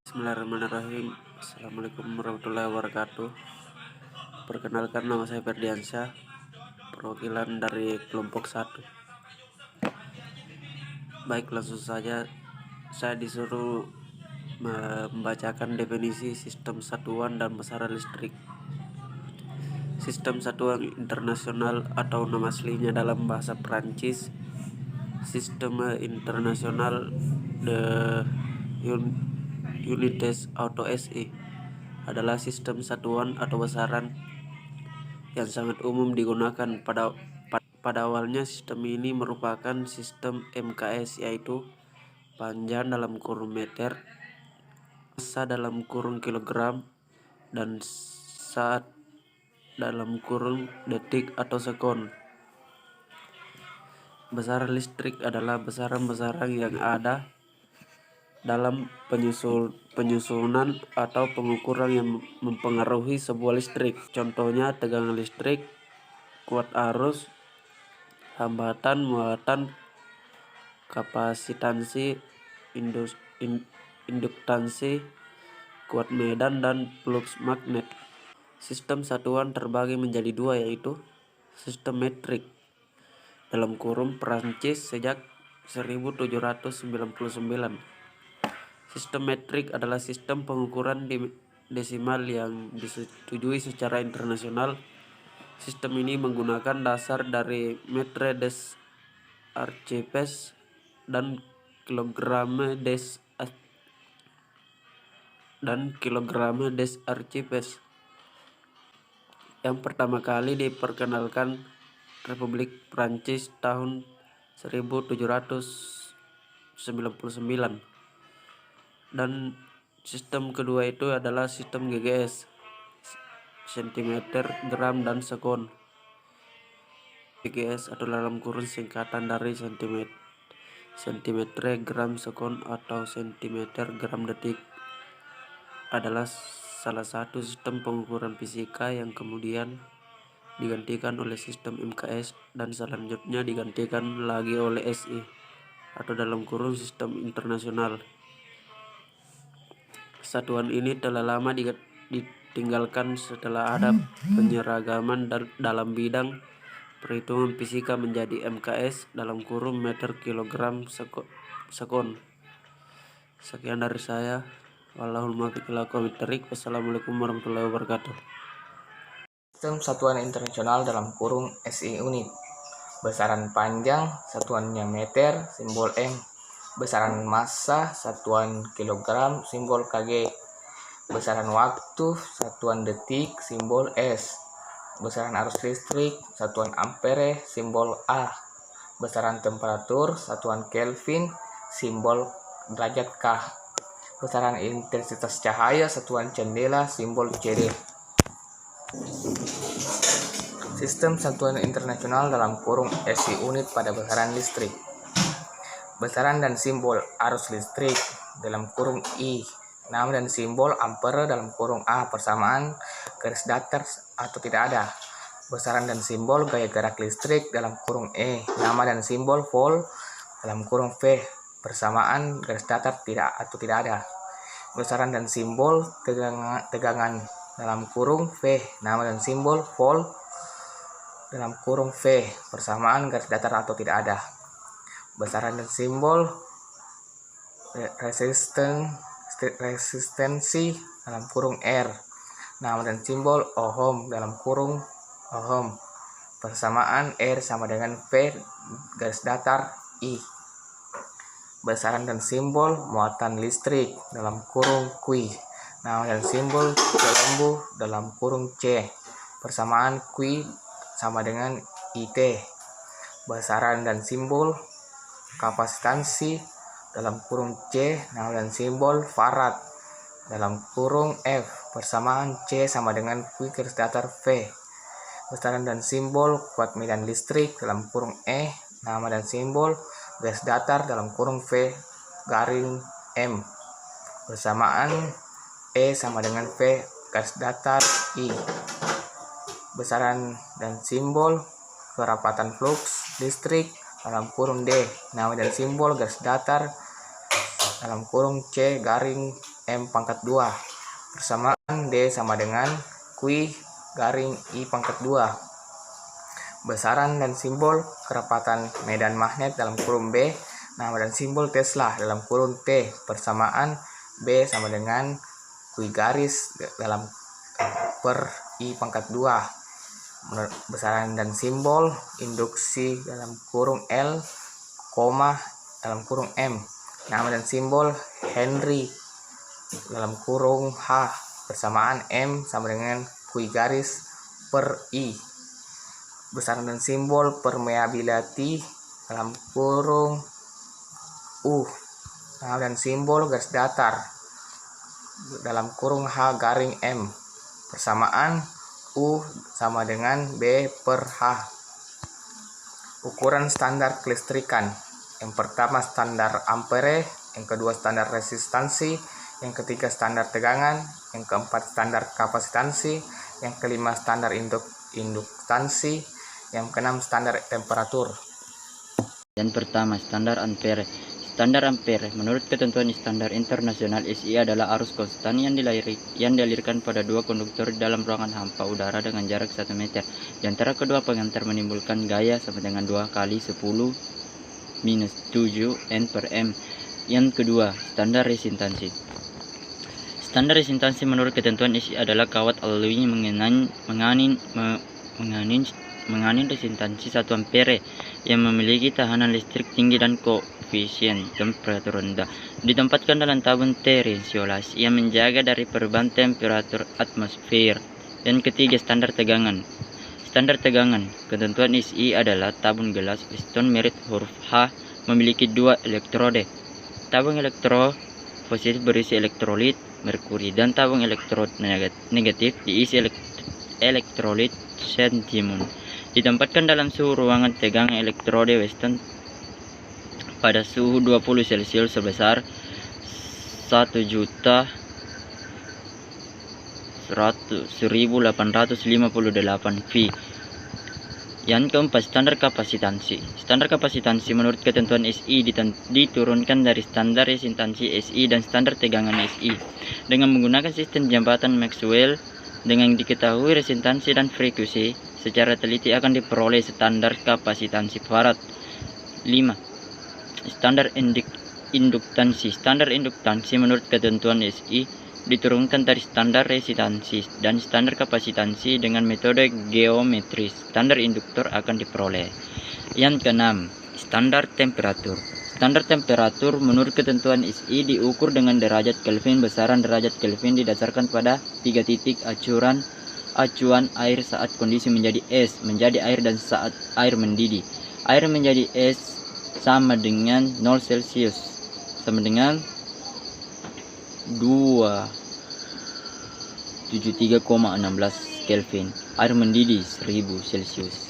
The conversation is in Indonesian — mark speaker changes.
Speaker 1: Bismillahirrahmanirrahim. Assalamualaikum warahmatullahi wabarakatuh. Perkenalkan, nama saya Ferdiansyah, perwakilan dari kelompok 1. Baik, langsung saja saya disuruh membacakan definisi sistem satuan dan besaran listrik. Sistem satuan internasional atau nama aslinya dalam bahasa Prancis Système International de Unités Auto SI adalah sistem satuan atau besaran yang sangat umum digunakan. Pada awalnya sistem ini merupakan sistem MKS, yaitu panjang dalam kurung meter, massa dalam kurung kilogram, dan saat dalam kurung detik atau sekon. Besaran listrik adalah besaran-besaran yang ada dalam penyusunan atau pengukuran yang mempengaruhi sebuah listrik. Contohnya tegangan listrik, kuat arus, hambatan, muatan, kapasitansi, induktansi, kuat medan, dan flux magnet. Sistem satuan terbagi menjadi dua, yaitu sistem metrik dalam kurung Prancis sejak 1799. Sistem metrik adalah sistem pengukuran desimal yang disetujui secara internasional. Sistem ini menggunakan dasar dari metre des archipels dan kilogram des archipels. Yang pertama kali diperkenalkan Republik Prancis tahun 1799. Dan sistem kedua itu adalah sistem GGS, centimeter, gram, dan sekon. GGS atau dalam kurung singkatan dari sentimeter, gram, sekon atau sentimeter, gram, detik, adalah salah satu sistem pengukuran fisika yang kemudian digantikan oleh sistem MKS dan selanjutnya digantikan lagi oleh SI atau dalam kurung sistem internasional. Satuan ini telah lama ditinggalkan setelah ada penyeragaman dalam bidang perhitungan fisika menjadi MKS dalam kurung meter, kilogram, sekon. Sekian dari saya. Wallahul muwaffiq ila aqwamit thoriq. Wassalamualaikum warahmatullahi wabarakatuh.
Speaker 2: Sistem satuan internasional dalam kurung SI unit. Besaran panjang satuannya meter, simbol M. Besaran massa satuan kilogram, simbol Kg. Besaran waktu satuan detik, simbol S. Besaran arus listrik satuan ampere, simbol A. Besaran temperatur satuan Kelvin, simbol derajat K. Besaran intensitas cahaya satuan candela, simbol CD. Sistem satuan internasional dalam kurung SI unit pada besaran listrik. Besaran dan simbol arus listrik dalam kurung I. Nama dan simbol ampere dalam kurung A persamaan garis datar atau tidak ada. Besaran dan simbol gaya gerak listrik dalam kurung E. Nama dan simbol volt dalam kurung V persamaan garis datar tidak atau tidak ada. Besaran dan simbol tegangan dalam kurung V. Nama dan simbol volt dalam kurung V persamaan garis datar atau tidak ada. Besaran dan simbol resistensi dalam kurung R. Nama dan simbol ohm dalam kurung ohm persamaan R sama dengan V garis datar I. Besaran dan simbol muatan listrik dalam kurung Q. Nama dan simbol kelembu dalam kurung C persamaan Q sama dengan IT. Besaran dan simbol kapasitansi dalam kurung C, nama dan simbol farad dalam kurung F persamaan C sama dengan Q garis datar V. Besaran dan simbol kuat medan listrik dalam kurung E, nama dan simbol garis datar dalam kurung V garing M persamaan E sama dengan V garis datar I. Besaran dan simbol kerapatan flux listrik dalam kurung D, nama dan simbol garis datar dalam kurung C garing M pangkat 2 persamaan D sama dengan Q garing I pangkat 2. Besaran dan simbol kerapatan medan magnet dalam kurung B, nama dan simbol Tesla dalam kurung T persamaan B sama dengan Q garis dalam per I pangkat 2. Besaran dan simbol induksi dalam kurung L, dalam kurung M, nama dan simbol Henry dalam kurung H persamaan M sama dengan Q garis per I. Besaran dan simbol permeability dalam kurung U, nama dan simbol garis datar dalam kurung H garing M persamaan U sama dengan B per H. Ukuran standar kelistrikan. Yang pertama standar ampere, yang kedua standar resistansi, yang ketiga standar tegangan, yang keempat standar kapasitansi, yang kelima standar induktansi, yang keenam standar temperatur.
Speaker 3: Yang pertama, standar ampere. Standar ampere menurut ketentuan standar internasional SI adalah arus konstan yang dialirkan pada dua konduktor dalam ruangan hampa udara dengan jarak 1 meter. Di antara kedua pengantar menimbulkan gaya sama dengan 2 kali 10 minus 7 N per M. Yang kedua, standar resistansi. Standar resistansi menurut ketentuan SI adalah kawat alloy menganin resistansi 1 ampere yang memiliki tahanan listrik tinggi dan koefisien temperatur rendah. Ditempatkan dalam tabung terisolasi yang menjaga dari perubahan temperatur atmosfer. Yang ketiga, standar tegangan. Standar tegangan ketentuan SI adalah tabung gelas piston merek huruf H memiliki 2 elektrode. Tabung elektrod positif berisi elektrolit merkuri dan tabung elektrod negatif diisi elektrolit sentimun. Ditempatkan dalam suhu ruangan tegangan elektrode Weston pada suhu 20 Celcius sebesar 1.1858 V. Yang keempat, standar kapasitansi. Standar kapasitansi menurut ketentuan SI diturunkan dari standar resistansi SI dan standar tegangan SI dengan menggunakan sistem jambatan Maxwell. Dengan diketahui resistansi dan frekuensi secara teliti akan diperoleh standar kapasitansi farad. 5. Standar induktansi. Standar induktansi menurut ketentuan SI diturunkan dari standar resistansi dan standar kapasitansi dengan metode geometris. Standar induktor akan diperoleh. Yang keenam, standar temperatur. Standar temperatur menurut ketentuan SI diukur dengan derajat Kelvin. Besaran derajat Kelvin didasarkan pada 3 titik acuan air saat kondisi menjadi es, menjadi air dan saat air mendidih. Air menjadi es sama dengan 0 Celcius, sama dengan 273,16 Kelvin. Air mendidih 1000 Celcius.